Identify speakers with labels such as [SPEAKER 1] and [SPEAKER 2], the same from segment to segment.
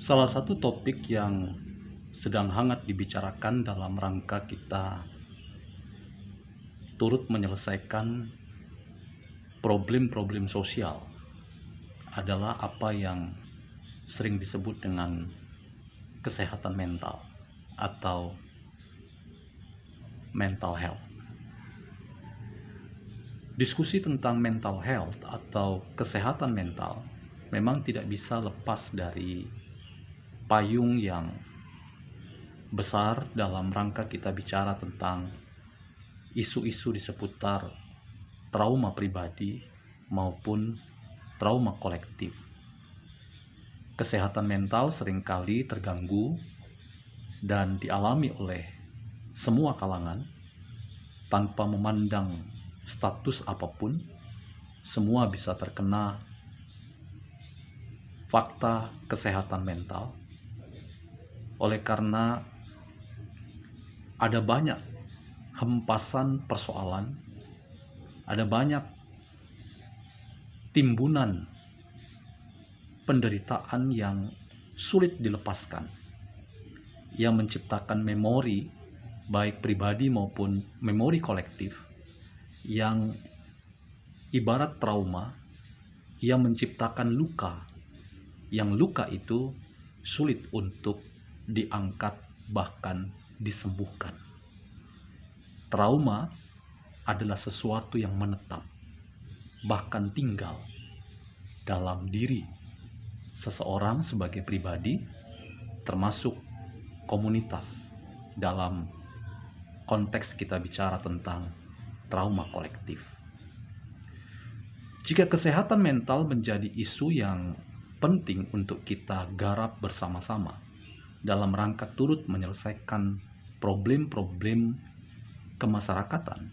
[SPEAKER 1] Salah satu topik yang sedang hangat dibicarakan dalam rangka kita turut menyelesaikan problem-problem sosial adalah apa yang sering disebut dengan kesehatan mental atau mental health. Diskusi tentang mental health atau kesehatan mental memang tidak bisa lepas dari payung yang besar dalam rangka kita bicara tentang isu-isu di seputar trauma pribadi maupun trauma kolektif. Kesehatan mental seringkali terganggu dan dialami oleh semua kalangan tanpa memandang status apapun. Semua bisa terkena fakta kesehatan mental. Oleh karena ada banyak hempasan persoalan, ada banyak timbunan penderitaan yang sulit dilepaskan, yang menciptakan memori baik pribadi maupun memori kolektif yang ibarat trauma, yang menciptakan luka, yang luka itu sulit untuk diangkat bahkan disembuhkan. Trauma adalah sesuatu yang menetap, bahkan tinggal dalam diri seseorang sebagai pribadi, termasuk komunitas dalam konteks kita bicara tentang trauma kolektif. Jika kesehatan mental menjadi isu yang penting untuk kita garap bersama-sama dalam rangka turut menyelesaikan problem-problem kemasyarakatan,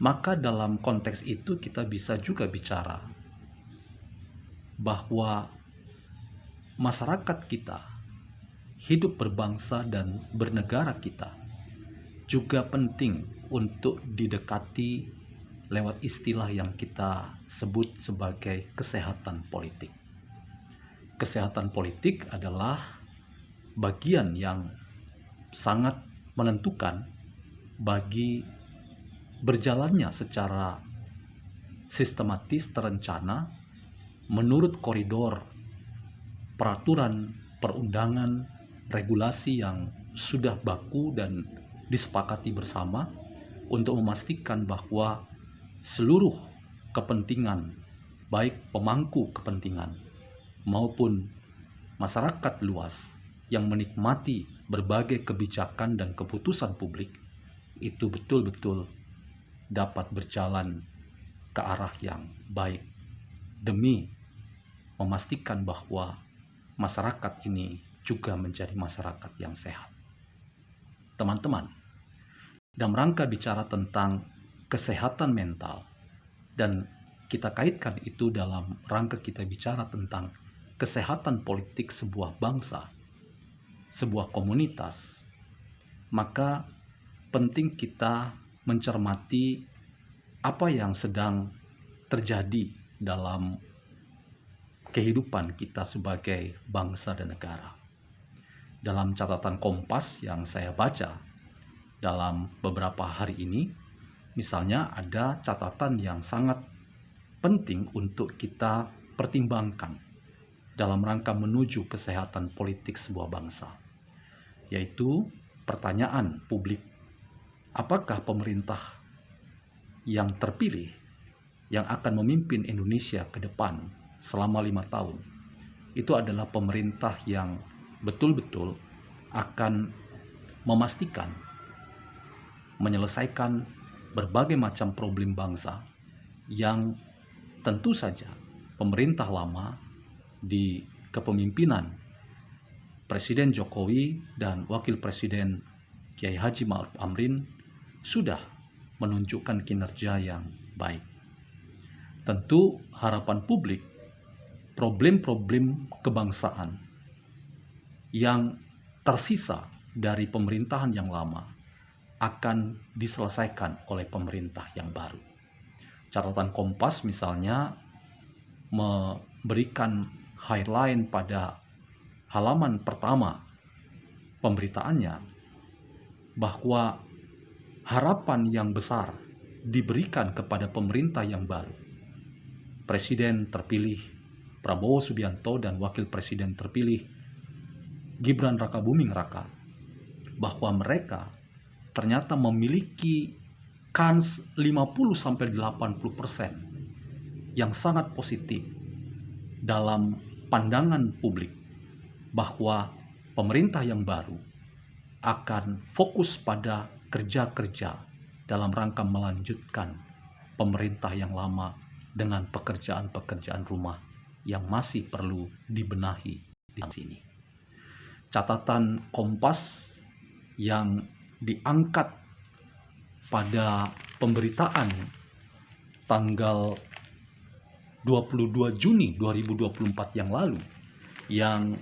[SPEAKER 1] maka dalam konteks itu kita bisa juga bicara bahwa masyarakat kita, hidup berbangsa dan bernegara kita juga penting untuk didekati lewat istilah yang kita sebut sebagai kesehatan politik. Kesehatan politik adalah bagian yang sangat menentukan bagi berjalannya secara sistematis terencana menurut koridor peraturan perundangan, regulasi yang sudah baku dan disepakati bersama untuk memastikan bahwa seluruh kepentingan, baik pemangku kepentingan maupun masyarakat luas yang menikmati berbagai kebijakan dan keputusan publik itu betul-betul dapat berjalan ke arah yang baik demi memastikan bahwa masyarakat ini juga menjadi masyarakat yang sehat. Teman-teman, dalam rangka bicara tentang kesehatan mental dan kita kaitkan itu dalam rangka kita bicara tentang kesehatan politik sebuah bangsa, sebuah komunitas, maka penting kita mencermati apa yang sedang terjadi dalam kehidupan kita sebagai bangsa dan negara. Dalam catatan Kompas yang saya baca dalam beberapa hari ini, misalnya ada catatan yang sangat penting untuk kita pertimbangkan dalam rangka menuju kesehatan politik sebuah bangsa, yaitu pertanyaan publik, apakah pemerintah yang terpilih yang akan memimpin Indonesia ke depan selama 5 tahun itu adalah pemerintah yang betul-betul akan memastikan menyelesaikan berbagai macam problem bangsa yang tentu saja pemerintah lama di kepemimpinan Presiden Jokowi dan Wakil Presiden Kiai Haji Ma'ruf Amrin sudah menunjukkan kinerja yang baik. Tentu harapan publik problem-problem kebangsaan yang tersisa dari pemerintahan yang lama akan diselesaikan oleh pemerintah yang baru. Catatan Kompas misalnya memberikan highlight pada halaman pertama pemberitaannya bahwa harapan yang besar diberikan kepada pemerintah yang baru. Presiden terpilih Prabowo Subianto dan Wakil Presiden terpilih Gibran Rakabuming Raka, bahwa mereka ternyata memiliki kans 50-80% yang sangat positif dalam pandangan publik bahwa pemerintah yang baru akan fokus pada kerja-kerja dalam rangka melanjutkan pemerintah yang lama dengan pekerjaan-pekerjaan rumah yang masih perlu dibenahi di sini. Catatan Kompas yang diangkat pada pemberitaan tanggal 22 Juni 2024 yang lalu, yang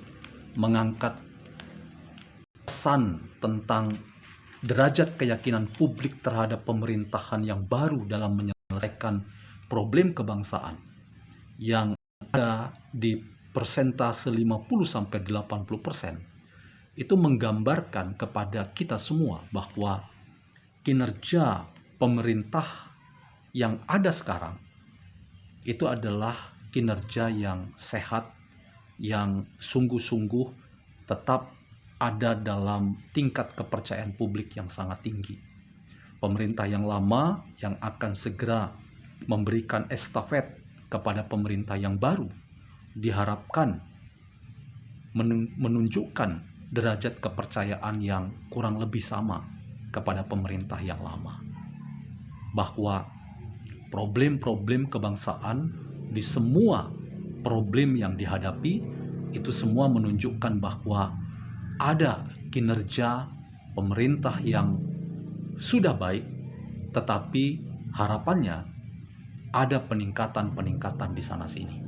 [SPEAKER 1] mengangkat pesan tentang derajat keyakinan publik terhadap pemerintahan yang baru dalam menyelesaikan problem kebangsaan yang ada di persentase 50-80%, itu menggambarkan kepada kita semua bahwa kinerja pemerintah yang ada sekarang itu adalah kinerja yang sehat, yang sungguh-sungguh tetap ada dalam tingkat kepercayaan publik yang sangat tinggi. Pemerintah yang lama yang akan segera memberikan estafet kepada pemerintah yang baru diharapkan menunjukkan derajat kepercayaan yang kurang lebih sama kepada pemerintah yang lama. Bahwa problem-problem kebangsaan di semua problem yang dihadapi itu semua menunjukkan bahwa ada kinerja pemerintah yang sudah baik, tetapi harapannya ada peningkatan-peningkatan di sana sini.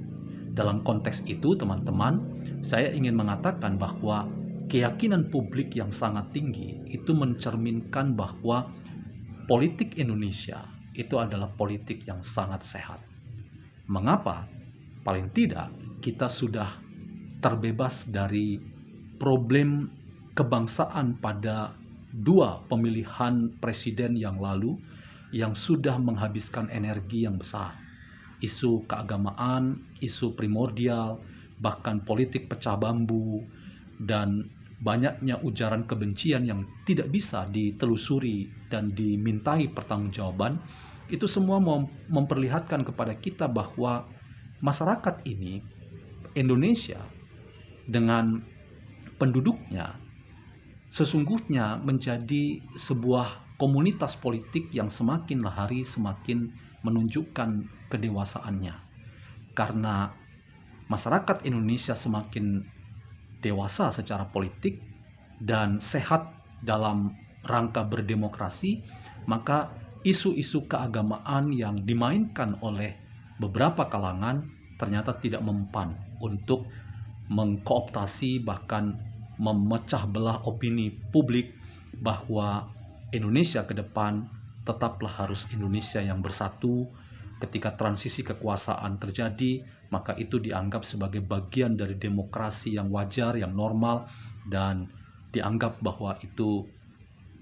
[SPEAKER 1] Dalam konteks itu, teman-teman, saya ingin mengatakan bahwa keyakinan publik yang sangat tinggi itu mencerminkan bahwa politik Indonesia itu adalah politik yang sangat sehat. Mengapa? Paling tidak kita sudah terbebas dari problem kebangsaan pada dua pemilihan presiden yang lalu yang sudah menghabiskan energi yang besar. Isu keagamaan, isu primordial, bahkan politik pecah bambu, dan banyaknya ujaran kebencian yang tidak bisa ditelusuri dan dimintai pertanggungjawaban. Itu semua memperlihatkan kepada kita bahwa masyarakat ini, Indonesia dengan penduduknya, sesungguhnya menjadi sebuah komunitas politik yang semakin hari semakin menunjukkan kedewasaannya. Karena masyarakat Indonesia semakin dewasa secara politik dan sehat dalam rangka berdemokrasi, maka isu-isu keagamaan yang dimainkan oleh beberapa kalangan ternyata tidak mempan untuk mengkooptasi bahkan memecah belah opini publik bahwa Indonesia ke depan tetaplah harus Indonesia yang bersatu. Ketika transisi kekuasaan terjadi, maka itu dianggap sebagai bagian dari demokrasi yang wajar, yang normal, dan dianggap bahwa itu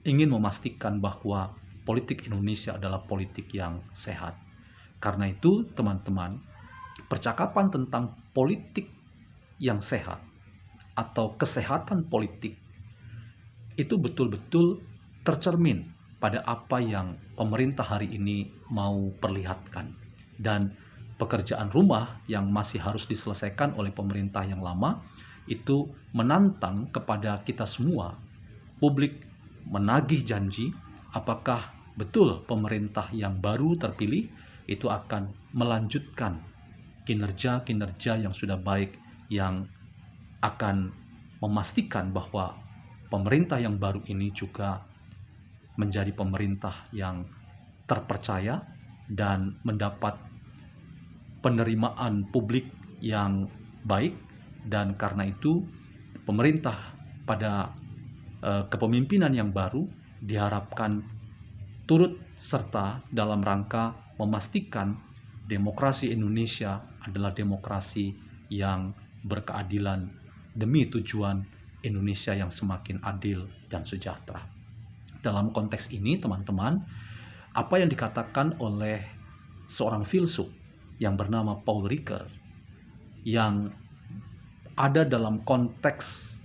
[SPEAKER 1] ingin memastikan bahwa politik Indonesia adalah politik yang sehat. Karena itu, teman-teman, percakapan tentang politik yang sehat atau kesehatan politik itu betul-betul tercermin pada apa yang pemerintah hari ini mau perlihatkan. Dan pekerjaan rumah yang masih harus diselesaikan oleh pemerintah yang lama itu menantang kepada kita semua. Publik menagih janji apakah betul pemerintah yang baru terpilih itu akan melanjutkan kinerja-kinerja yang sudah baik, yang akan memastikan bahwa pemerintah yang baru ini juga menjadi pemerintah yang terpercaya dan mendapat penerimaan publik yang baik. Dan karena itu pemerintah pada kepemimpinan yang baru diharapkan turut serta dalam rangka memastikan demokrasi Indonesia adalah demokrasi yang berkeadilan demi tujuan Indonesia yang semakin adil dan sejahtera. Dalam konteks ini, teman-teman, apa yang dikatakan oleh seorang filsuf yang bernama Paul Ricoeur, yang ada dalam konteks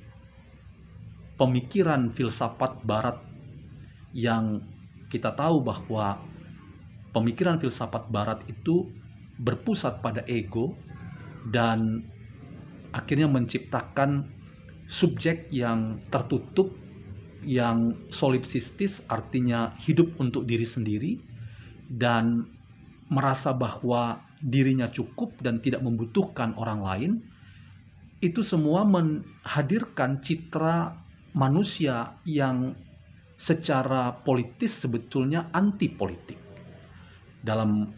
[SPEAKER 1] pemikiran filsafat barat, yang kita tahu bahwa pemikiran filsafat barat itu berpusat pada ego dan akhirnya menciptakan subjek yang tertutup, yang solipsistis, artinya hidup untuk diri sendiri dan merasa bahwa dirinya cukup dan tidak membutuhkan orang lain. Itu semua menghadirkan citra manusia yang secara politis sebetulnya anti politik. Dalam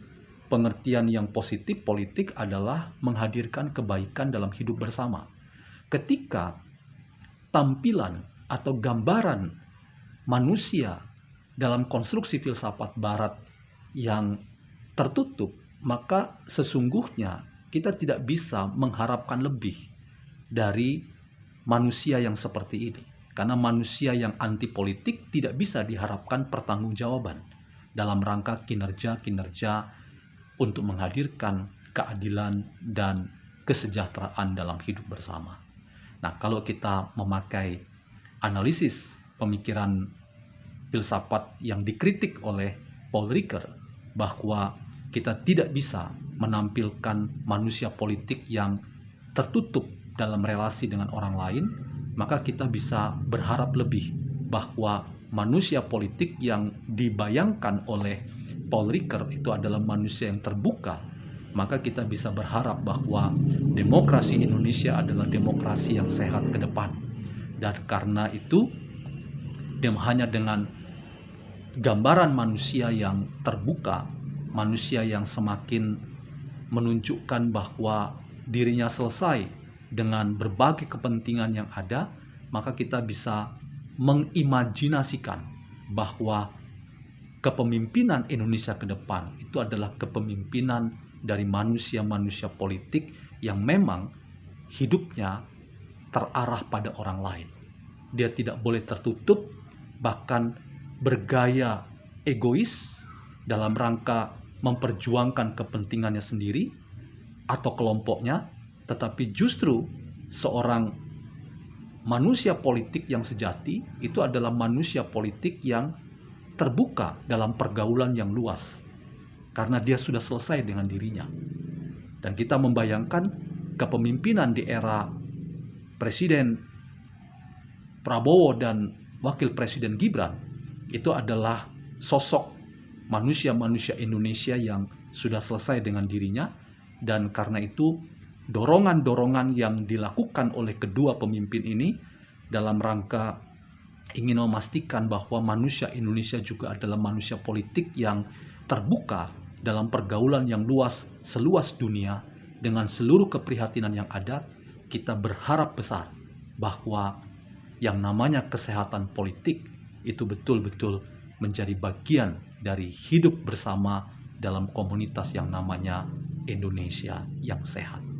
[SPEAKER 1] pengertian yang positif, politik adalah menghadirkan kebaikan dalam hidup bersama. Ketika tampilan atau gambaran manusia dalam konstruksi filsafat barat yang tertutup, maka sesungguhnya kita tidak bisa mengharapkan lebih dari manusia yang seperti ini. Karena manusia yang anti politik tidak bisa diharapkan pertanggungjawaban dalam rangka kinerja-kinerja untuk menghadirkan keadilan dan kesejahteraan dalam hidup bersama. Nah, kalau kita memakai analisis pemikiran filsafat yang dikritik oleh Paul Ricoeur, bahwa kita tidak bisa menampilkan manusia politik yang tertutup dalam relasi dengan orang lain, maka kita bisa berharap lebih bahwa manusia politik yang dibayangkan oleh Paul Ricoeur itu adalah manusia yang terbuka. Maka kita bisa berharap bahwa demokrasi Indonesia adalah demokrasi yang sehat ke depan. Dan karena itu, hanya dengan gambaran manusia yang terbuka, manusia yang semakin menunjukkan bahwa dirinya selesai dengan berbagai kepentingan yang ada, maka kita bisa mengimajinasikan bahwa kepemimpinan Indonesia ke depan itu adalah kepemimpinan dari manusia-manusia politik yang memang hidupnya terarah pada orang lain. Dia tidak boleh tertutup, bahkan bergaya egois dalam rangka memperjuangkan kepentingannya sendiri atau kelompoknya, tetapi justru seorang manusia politik yang sejati itu adalah manusia politik yang terbuka dalam pergaulan yang luas, karena dia sudah selesai dengan dirinya. Dan kita membayangkan kepemimpinan di era Presiden Prabowo dan Wakil Presiden Gibran itu adalah sosok manusia-manusia Indonesia yang sudah selesai dengan dirinya. Dan karena itu dorongan-dorongan yang dilakukan oleh kedua pemimpin ini dalam rangka ingin memastikan bahwa manusia Indonesia juga adalah manusia politik yang terbuka dalam pergaulan yang luas, seluas dunia, dengan seluruh keprihatinan yang ada. Kita berharap besar bahwa yang namanya kesehatan politik itu betul-betul menjadi bagian dari hidup bersama dalam komunitas yang namanya Indonesia yang sehat.